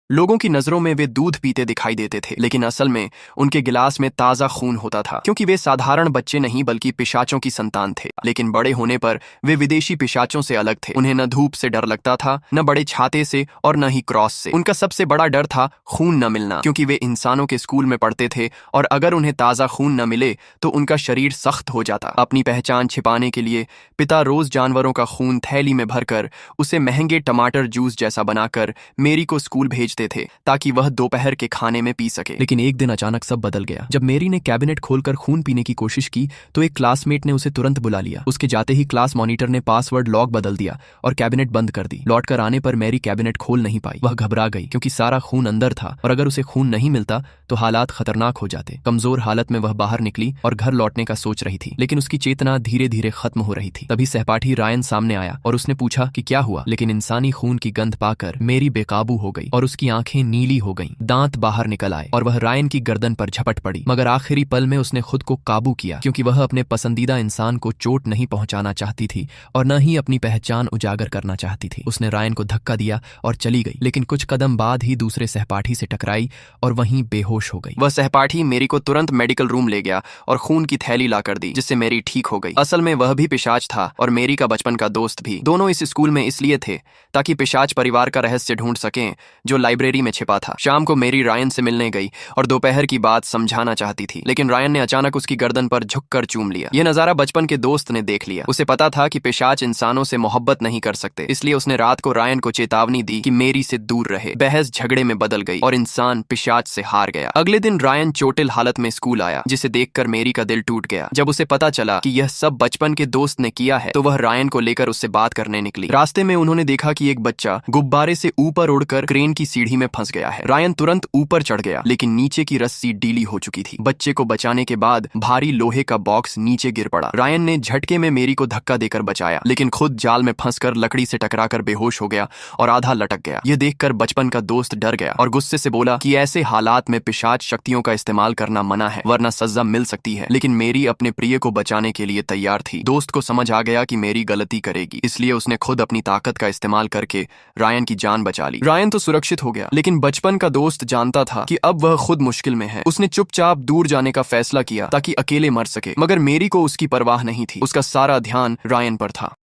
लोगों की नजरों में वे दूध पीते दिखाई देते थे, लेकिन असल में उनके गिलास में ताजा खून होता था, क्योंकि वे साधारण बच्चे नहीं बल्कि पिशाचों की संतान थे। लेकिन बड़े होने पर वे विदेशी पिशाचों से अलग थे। उन्हें न धूप से डर लगता था, न बड़े छाते से और न ही क्रॉस से। उनका सबसे बड़ा डर था खून न मिलना, क्योंकि वे इंसानों के स्कूल में पढ़ते थे और अगर उन्हें ताजा खून न मिले तो उनका शरीर सख्त हो जाता। अपनी पहचान छिपाने के लिए पिता रोज जानवरों का खून थैली में भरकर उसे महंगे टमाटर जूस जैसा बनाकर मेरी को स्कूल भेजते थे ताकि वह दोपहर के खाने में पी सके। लेकिन एक दिन अचानक सब बदल गया। जब मेरी ने कैबिनेट खोलकर खून पीने की कोशिश की तो एक क्लासमेट ने उसे तुरंत बुला लिया। उसके जाते ही क्लास मॉनिटर ने पासवर्ड लॉक बदल दिया और कैबिनेट बंद कर दी। लौटकर आने पर मेरी कैबिनेट खोल नहीं पाई। वह घबरा गई क्योंकि सारा खून अंदर था और अगर उसे खून नहीं मिलता तो हालात खतरनाक हो जाते। कमजोर हालत में वह बाहर निकली और घर लौटने का सोच रही थी, लेकिन उसकी चेतना धीरे धीरे खत्म हो रही थी। तभी सहपाठी रायन सामने आया और उसने पूछा कि क्या हुआ, लेकिन इंसानी खून की गंध पाकर मेरी बेकाबू हो गई और उसकी आंखें नीली हो गईं, दांत बाहर निकल आए और वह रायन की गर्दन पर झपट पड़ी। मगर आखिरी पल में उसने खुद को काबू किया, क्योंकि वह अपने पसंदीदा इंसान को चोट नहीं पहुंचाना चाहती थी और न ही अपनी पहचान उजागर करना चाहती थी। उसने रायन को धक्का दिया और चली गई, लेकिन कुछ कदम बाद ही दूसरे सहपाठी से टकराई और वहीं बेहोश हो गई। वह सहपाठी मेरी को तुरंत मेडिकल रूम ले गया और खून की थैली लाकर दी, जिससे मेरी ठीक हो गई। असल में वह भी पिशाच था और मेरी का बचपन का दोस्त भी। दोनों इस स्कूल में इसलिए थे ताकि पिशाच परिवार का रहस्य ढूंढ सकें जो लाइब्रेरी में छिपा था। शाम को मेरी रायन से मिलने गई और दोपहर की बात समझाना चाहती थी, लेकिन रायन ने अचानक उसकी गर्दन पर झुककर चूम लिया। यह नजारा बचपन के दोस्त ने देख लिया। उसे पता था कि पिशाच इंसानों से मोहब्बत नहीं कर सकते, इसलिए उसने रात को रायन को चेतावनी दी कि मेरी से दूर रहे। बहस झगड़े में बदल गई और इंसान पिशाच से हार गया। अगले दिन रायन चोटिल हालत में स्कूल आया, जिसे देखकर मेरी का दिल टूट गया। जब उसे पता चला कि यह सब बचपन के दोस्त ने किया है तो वह रायन को लेकर उससे बात करने निकली। रास्ते में उन्होंने देखा कि एक बच्चा गुब्बारे से ऊपर उड़कर क्रेन की सीढ़ी में फंस गया है। रायन तुरंत ऊपर चढ़ गया, लेकिन नीचे की रस्सी ढीली हो चुकी थी। बच्चे को बचाने के बाद भारी लोहे का बॉक्स नीचे गिर पड़ा। रायन ने झटके में मेरी को धक्का देकर बचाया, लेकिन खुद जाल में फंसकर लकड़ी से टकराकर बेहोश हो गया और आधा लटक गया। यह देखकर बचपन का दोस्त डर गया और गुस्से से बोला कि ऐसे हालात में पिशाच शक्तियों का इस्तेमाल करना मना है, वरना सजा मिल सकती है। लेकिन मेरी अपने प्रिय को बचाने के लिए तैयार थी। दोस्त को समझ आ गया कि मेरी गलती करेगी, इसलिए उसने खुद अपनी ताकत का इस्तेमाल करके रायन की जान बचा ली। रायन तो सुरक्षित हो गया, लेकिन बचपन का दोस्त जानता था कि अब वह खुद मुश्किल में है। उसने चुपचाप दूर जाने का फैसला किया ताकि अकेले मर सके, मगर मेरी को उसकी परवाह नहीं थी। उसका सारा ध्यान रायन पर था।